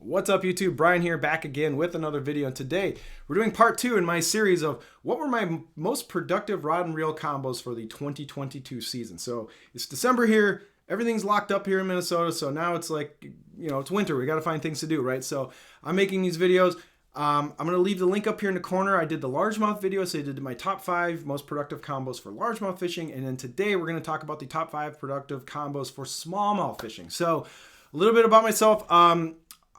What's up YouTube? Brian here, back again with another video, and today we're doing part 2 in my series of what were my most productive rod and reel combos for the 2022 season. So it's December here, everything's locked up here in Minnesota, so now it's like, it's winter, we gotta find things to do, right? So I'm making these videos. I'm gonna leave the link up here in the corner. I did the largemouth video, so I did my top 5 most productive combos for largemouth fishing, and then today we're gonna talk about the top 5 productive combos for smallmouth fishing. So a little bit about myself.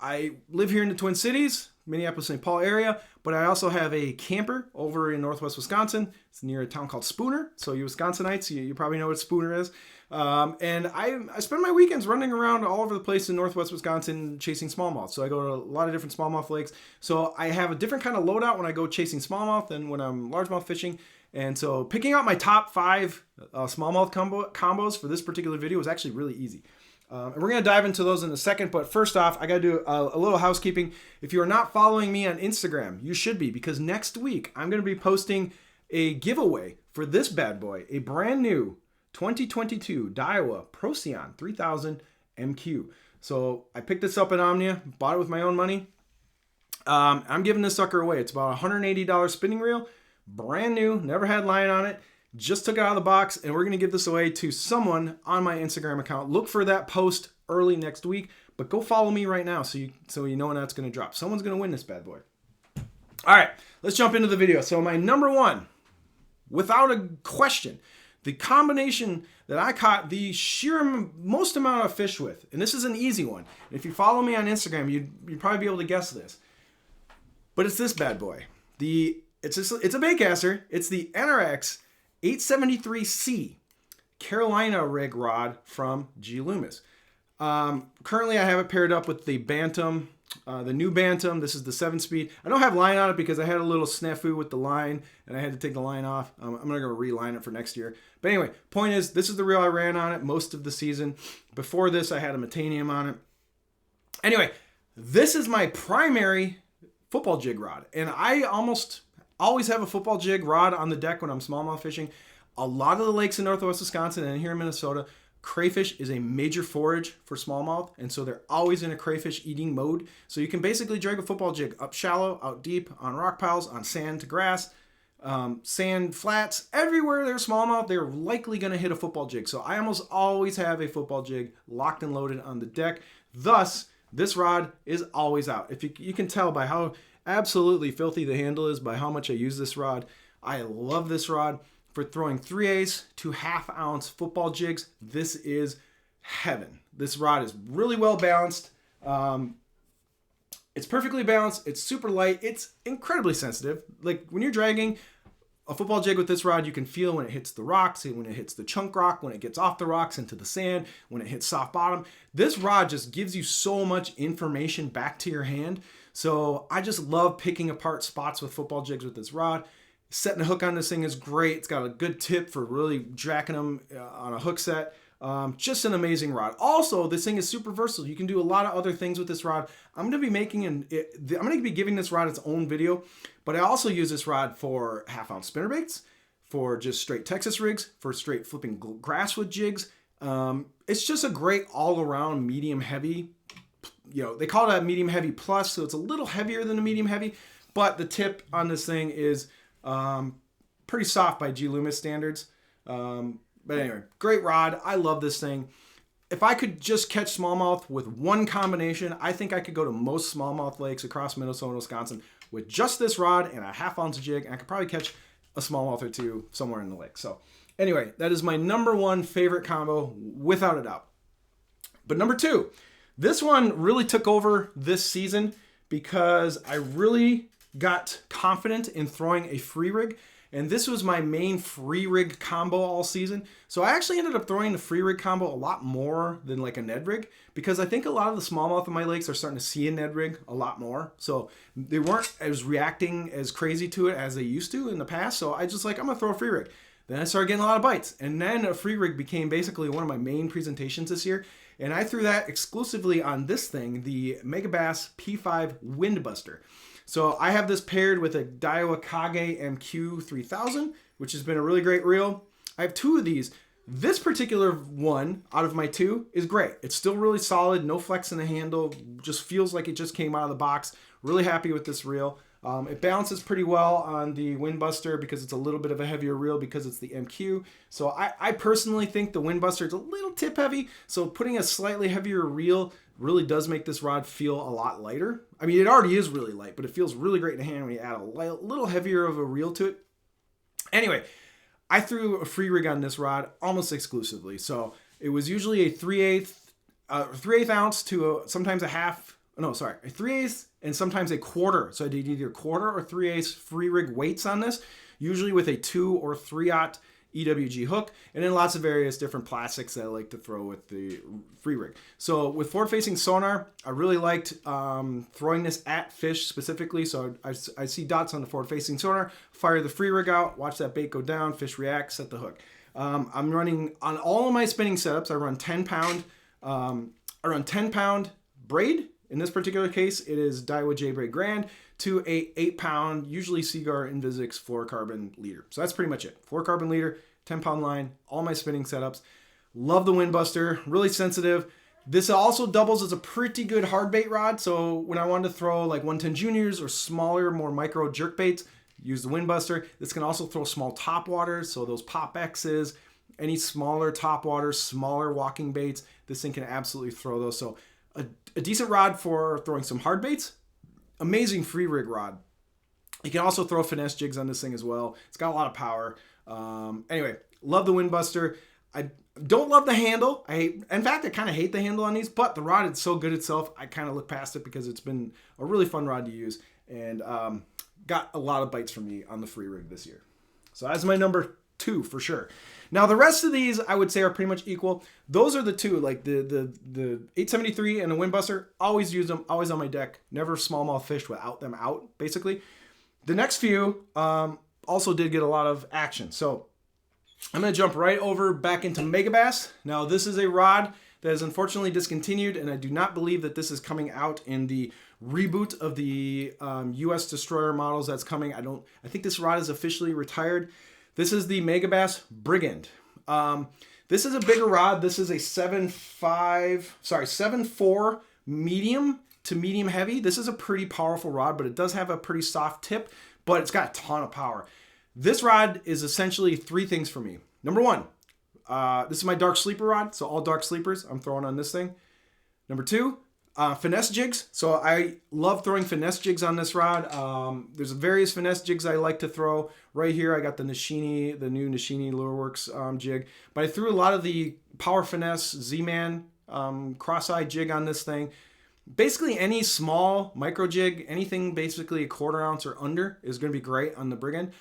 I live here in the Twin Cities, Minneapolis, St. Paul area, but I also have a camper over in northwest Wisconsin. It's near a town called Spooner. So you Wisconsinites, you probably know what Spooner is. And I spend my weekends running around all over the place in northwest Wisconsin chasing smallmouth. So I go to a lot of different smallmouth lakes. So I have a different kind of loadout when I go chasing smallmouth than when I'm largemouth fishing. And so picking out my top 5 smallmouth combos for this particular video was actually really easy. And we're going to dive into those in a second, but first off, I got to do a little housekeeping. If you are not following me on Instagram, you should be, because next week I'm going to be posting a giveaway for this bad boy, a brand new 2022 Daiwa Procyon 3000 MQ. So I picked this up at Omnia, bought it with my own money. I'm giving this sucker away. It's about a $180 spinning reel, brand new, never had line on it. Just took it out of the box, and we're going to give this away to someone on my Instagram account. Look for that post early next week, but go follow me right now so you know when that's going to drop. Someone's going to win this bad boy. All right, let's jump into the video. So my number 1, without a question, the combination that I caught the sheer most amount of fish with, and this is an easy one. If you follow me on Instagram, you'd probably be able to guess this. But it's this bad boy. It's a baitcaster. It's the NRX 873C Carolina rig rod from G. Loomis. Currently I have it paired up with the Bantam, the new Bantam. This is the 7-speed. I don't have line on it because I had a little snafu with the line and I had to take the line off. I'm not going to reline it for next year. But anyway, point is, this is the reel I ran on it most of the season. Before this, I had a Metanium on it. Anyway, this is my primary football jig rod, and I almost always have a football jig rod on the deck when I'm smallmouth fishing. A lot of the lakes in northwest Wisconsin and here in Minnesota, crayfish is a major forage for smallmouth, and so they're always in a crayfish eating mode. So you can basically drag a football jig up shallow, out deep, on rock piles, on sand to grass, sand flats, everywhere there's smallmouth, they're likely going to hit a football jig. So I almost always have a football jig locked and loaded on the deck. Thus, this rod is always out. If you can tell by how absolutely filthy the handle is, by how much I use this rod. I love this rod for throwing 3/8 to half-ounce football jigs. This is heaven. This rod is really well balanced. It's perfectly balanced. It's super light. It's incredibly sensitive. Like when you're dragging a football jig with this rod, you can feel when it hits the rocks, when it hits the chunk rock, when it gets off the rocks into the sand, when it hits soft bottom. This rod just gives you so much information back to your hand. So I just love picking apart spots with football jigs with this rod. Setting a hook on this thing is great. It's got a good tip for really jacking them on a hook set. Just an amazing rod. Also, this thing is super versatile. You can do a lot of other things with this rod. I'm going to be giving this rod its own video, but I also use this rod for half-ounce spinnerbaits, for just straight Texas rigs, for straight flipping grasswood jigs. It's just a great all-around medium-heavy. They call it a medium-heavy plus, so it's a little heavier than a medium-heavy, but the tip on this thing is pretty soft by G. Loomis standards. But anyway, great rod. I love this thing. If I could just catch smallmouth with one combination, I think I could go to most smallmouth lakes across Minnesota and Wisconsin with just this rod and a half-ounce jig, and I could probably catch a smallmouth or two somewhere in the lake. So anyway, that is my number 1 favorite combo, without a doubt. But number 2, this one really took over this season because I really got confident in throwing a free rig. And this was my main free rig combo all season. So I actually ended up throwing the free rig combo a lot more than like a Ned rig, because I think a lot of the smallmouth in my lakes are starting to see a Ned rig a lot more. So they weren't as reacting as crazy to it as they used to in the past. So I just I'm going to throw a free rig. Then I started getting a lot of bites. And then a free rig became basically one of my main presentations this year. And I threw that exclusively on this thing, the Megabass P5 Windbuster. So I have this paired with a Daiwa Kage MQ 3000, which has been a really great reel. I have 2 of these This particular one out of my two is great. It's still really solid, no flex in the handle, just feels like it just came out of the box. Really happy with this reel. It balances pretty well on the Windbuster because it's a little bit of a heavier reel because it's the MQ. So I personally think the Windbuster is a little tip heavy, so putting a slightly heavier reel really does make this rod feel a lot lighter. I mean, it already is really light, but it feels really great in the hand when you add a little heavier of a reel to it. Anyway, I threw a free rig on this rod almost exclusively. So it was usually a 3/8 ounce to sometimes a 3/8 and sometimes a quarter. So I did either quarter or 3/8 free rig weights on this, usually with a 2 or 3/0 EWG hook, and then lots of various different plastics that I like to throw with the free rig. So with forward-facing sonar, I really liked throwing this at fish specifically. So I see dots on the forward-facing sonar, fire the free rig out, watch that bait go down, fish react, set the hook. I'm running on all of my spinning setups. I run 10-pound. I run 10-pound braid. In this particular case, it is Daiwa J Braid Grand to a 8-pound, usually Seaguar Invisix fluorocarbon leader. So that's pretty much it. Fluorocarbon leader, 10-pound line, all my spinning setups. Love the Windbuster, really sensitive. This also doubles as a pretty good hard bait rod. So when I wanted to throw like 110 juniors or smaller, more micro jerk baits, use the Windbuster. This can also throw small top waters, so those Pop X's, any smaller top waters, smaller walking baits, this thing can absolutely throw those. So a decent rod for throwing some hard baits. Amazing free rig rod. You can also throw finesse jigs on this thing as well. It's got a lot of power. Anyway, love the Windbuster. I don't love the handle. In fact, I kind of hate the handle on these, but the rod is so good itself, I kind of look past it because it's been a really fun rod to use and got a lot of bites from me on the free rig this year. So that's my number 2 for sure. Now the rest of these I would say are pretty much equal. Those are the two, like the 873 and the Windbuster. Always use them, always on my deck. Never smallmouth fished without them out, basically. The next few also did get a lot of action. So I'm going to jump right over back into Megabass. Now this is a rod that is unfortunately discontinued, and I do not believe that this is coming out in the reboot of the US Destroyer models that's coming. I think this rod is officially retired. This is the Megabass Brigand. This is a bigger rod. This is a 7.4 medium to medium heavy. This is a pretty powerful rod, but it does have a pretty soft tip, but it's got a ton of power. This rod is essentially 3 things for me. Number 1, this is my dark sleeper rod. So all dark sleepers I'm throwing on this thing. Number 2, finesse jigs. So I love throwing finesse jigs on this rod. There's various finesse jigs I like to throw. Right here I got the Nishini, the new Nishini Lureworks jig. But I threw a lot of the Power Finesse Z-Man cross-eye jig on this thing. Basically any small micro jig, anything basically a 1/4 ounce or under is going to be great on the Brigand.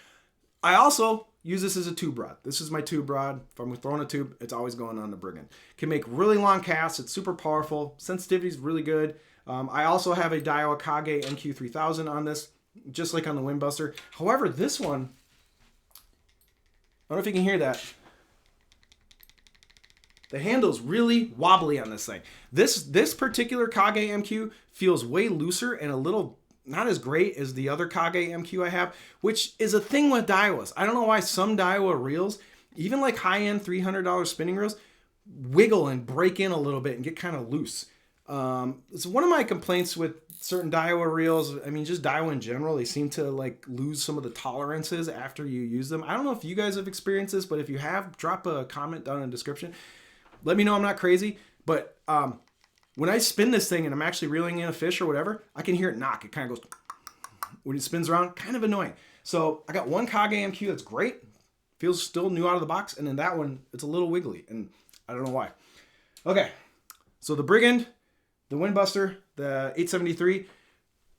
I also use this as a tube rod. This is my tube rod. If I'm throwing a tube, it's always going on the Brigand. Can make really long casts. It's super powerful. Sensitivity is really good. I also have a Daiwa Kage MQ3000 on this, just like on the Windbuster. However, this one, I don't know if you can hear that. The handle's really wobbly on this thing. This particular Kage MQ feels way looser and a little not as great as the other Kage MQ I have, which is a thing with Daiwas. I don't know why some Daiwa reels, even like high-end $300 spinning reels, wiggle and break in a little bit and get kind of loose. It's one of my complaints with certain Daiwa reels. I mean, just Daiwa in general, they seem to like lose some of the tolerances after you use them. I don't know if you guys have experienced this, but if you have, drop a comment down in the description. Let me know I'm not crazy, but when I spin this thing and I'm actually reeling in a fish or whatever, I can hear it knock. It kind of goes, when it spins around, kind of annoying. So I got one Kage MQ that's great. Feels still new out of the box. And then that one, it's a little wiggly. And I don't know why. Okay, so the Brigand, the Windbuster, the 873.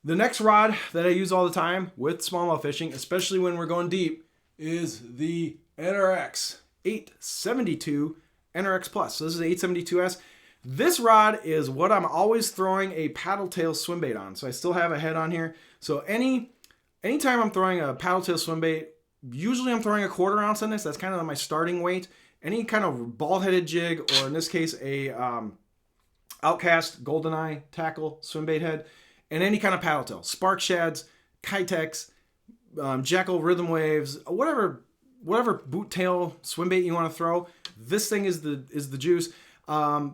The next rod that I use all the time with smallmouth fishing, especially when we're going deep, is the NRX 872 NRX Plus. So this is the 872S. This rod is what I'm always throwing a paddle tail swim bait on. So I still have a head on here. So anytime I'm throwing a paddle tail swim bait, usually I'm throwing a 1/4 ounce on this. That's kind of my starting weight. Any kind of ball-headed jig, or in this case, a Outcast GoldenEye tackle swim bait head, and any kind of paddle tail. Spark shads, Kitex, Jekyll rhythm waves, whatever whatever boot tail swim bait you want to throw, this thing is the juice.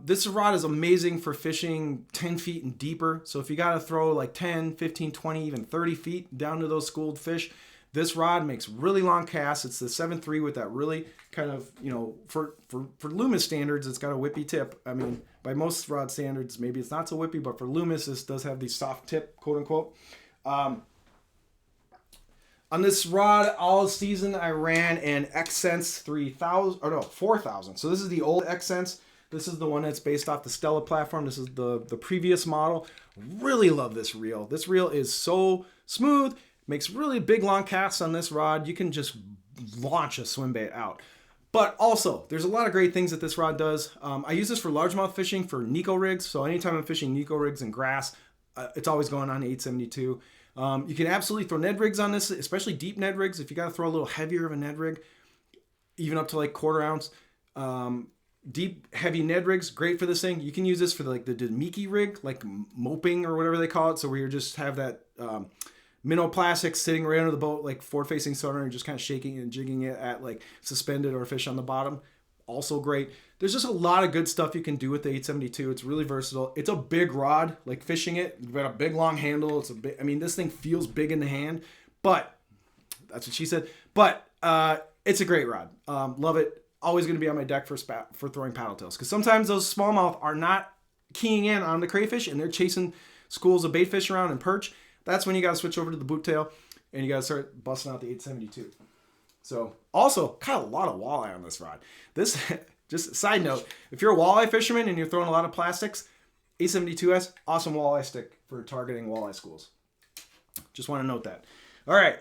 This rod is amazing for fishing 10 feet and deeper. So if you got to throw like 10, 15, 20, even 30 feet down to those schooled fish, this rod makes really long casts. It's the 7.3 with that really kind of, you know, for Loomis standards, it's got a whippy tip. I mean, by most rod standards, maybe it's not so whippy, but for Loomis, this does have the soft tip, quote unquote. On this rod, all season, I ran an X-Sense 3000, or no, 4000. So this is the old X-Sense. This is the one that's based off the Stella platform. This is the previous model. Really love this reel. This reel is so smooth. Makes really big, long casts on this rod. You can just launch a swim bait out. But also, there's a lot of great things that this rod does. I use this for largemouth fishing for Nico rigs. So anytime I'm fishing Nico rigs and grass, it's always going on 872. You can absolutely throw Ned rigs on this, especially deep Ned rigs. If you got to throw a little heavier of a Ned rig, even up to like 1/4 ounce. Deep, heavy Ned rigs, great for this thing. You can use this for like the Demiki rig, like moping or whatever they call it. So where you just have that minnow plastic sitting right under the boat, like forward-facing sonar, and just kind of shaking and jigging it at like suspended or fish on the bottom. Also great. There's just a lot of good stuff you can do with the 872. It's really versatile. It's a big rod, like fishing it. You've got a big long handle. It's a big, I mean, this thing feels big in the hand, but that's what she said. But it's a great rod. Love it. Always going to be on my deck for throwing paddle tails, because sometimes those smallmouth are not keying in on the crayfish and they're chasing schools of bait fish around and perch. That's when you got to switch over to the boot tail and you got to start busting out the 872. So also caught a lot of walleye on this rod. This, just a side note, if you're a walleye fisherman and you're throwing a lot of plastics, 872S, awesome walleye stick for targeting walleye schools. Just want to note that. All right,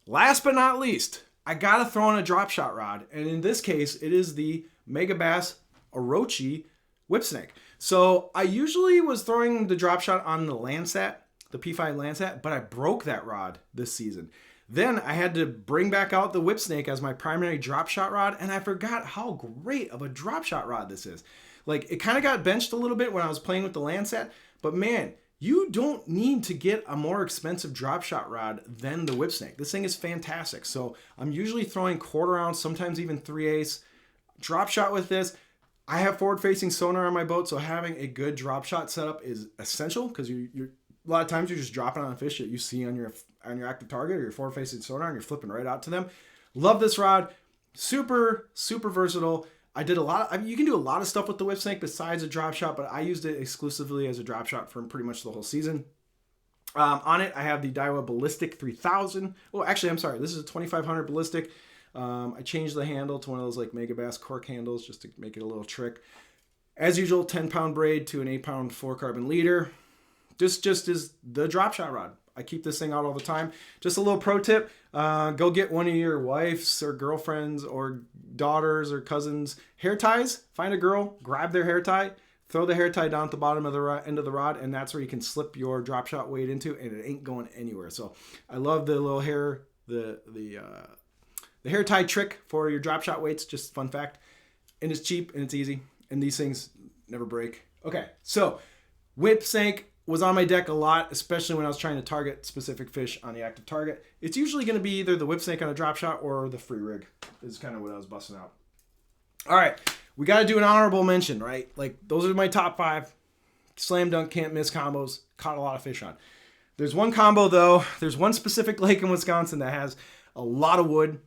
last but not least, I got to throw in a drop shot rod. And in this case, it is the Megabass Orochi whip snake. So I usually was throwing the drop shot on the Landsat, the P5 Landsat, but I broke that rod this season. Then I had to bring back out the whip snake as my primary drop shot rod, and I forgot how great of a drop shot rod this is. Like, it kind of got benched a little bit when I was playing with the Landsat, but man, you don't need to get a more expensive drop shot rod than the whip snake. This thing is fantastic. So I'm usually throwing 1/4 ounce, sometimes even 3/8 drop shot with this. I have forward-facing sonar on my boat, so having a good drop shot setup is essential, because you're a lot of times you're just dropping on a fish that you see on your active target or your forward-facing sonar, and you're flipping right out to them. Love this rod. Super, super versatile. I did a lot. You can do a lot of stuff with the whip snake besides a drop shot, but I used it exclusively as a drop shot for pretty much the whole season. On it, I have the Daiwa Ballistic 3000. Well, actually, I'm sorry. This is a 2500 Ballistic. I changed the handle to one of those like Megabass cork handles just to make it a little trick. As usual, 10-pound braid to an 8-pound fluorocarbon leader. Just is the drop shot rod. I keep this thing out all the time. Just a little pro tip, go get one of your wife's or girlfriends or daughters or cousins hair ties. Find a girl, grab their hair tie, throw the hair tie down at the bottom of the end of the rod, and that's where you can slip your drop shot weight into, and it ain't going anywhere. So I love the little hair, the hair tie trick for your drop shot weights. Just fun fact. And it's cheap and it's easy, and these things never break. Okay, so whip snake was on my deck a lot, especially when I was trying to target specific fish on the active target. It's usually going to be either the whip snake on a drop shot or the free rig is kind of what I was busting out. All right, we got to do an honorable mention, right? Like, those are my top 5 slam dunk can't miss combos. Caught a lot of fish on. There's one combo though. There's one specific lake in Wisconsin that has a lot of wood,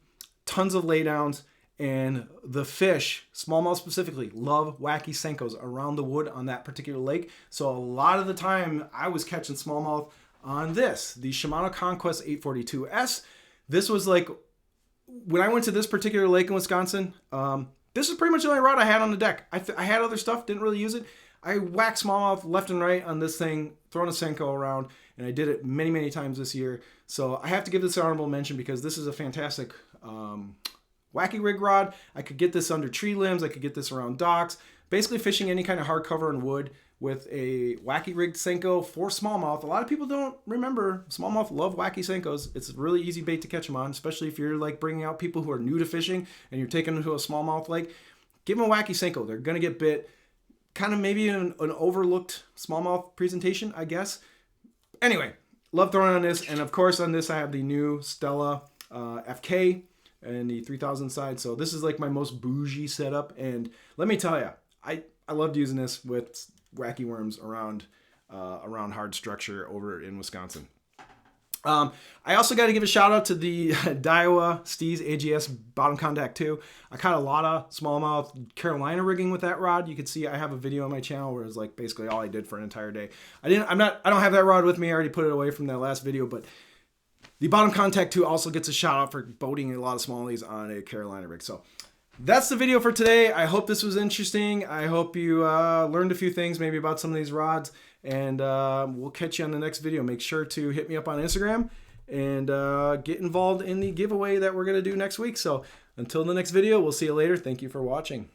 tons of laydowns, and the fish, smallmouth specifically, love wacky senkos around the wood on that particular lake. So a lot of the time I was catching smallmouth on this, the Shimano Conquest 842S. This was like, when I went to this particular lake in Wisconsin, this is pretty much the only rod I had on the deck. I had other stuff, didn't really use it. I whacked smallmouth left and right on this thing, throwing a senko around, and I did it many, many times this year. So I have to give this an honorable mention because this is a fantastic wacky rig rod. I could get this under tree limbs. I could get this around docks. Basically fishing any kind of hardcover and wood with a wacky rigged senko for smallmouth. A lot of people don't remember smallmouth love wacky senkos. It's a really easy bait to catch them on, especially if you're like bringing out people who are new to fishing and you're taking them to a smallmouth lake. Give them a wacky senko. They're going to get bit. Kind of maybe an overlooked smallmouth presentation, I guess. Anyway, love throwing on this. And of course on this I have the new Stella FK. and the 3000 side. So this is like my most bougie setup. And let me tell you, I loved using this with wacky worms around hard structure over in Wisconsin. I also got to give a shout out to the Daiwa Steez AGS Bottom Contact 2. I caught a lot of smallmouth Carolina rigging with that rod. You can see I have a video on my channel where it's like basically all I did for an entire day. I don't have that rod with me. I already put it away from that last video, but the Bottom Contact 2 also gets a shout out for boating a lot of smallies on a Carolina rig. So that's the video for today. I hope this was interesting. I hope you learned a few things maybe about some of these rods. And we'll catch you on the next video. Make sure to hit me up on Instagram and get involved in the giveaway that we're going to do next week. So until the next video, we'll see you later. Thank you for watching.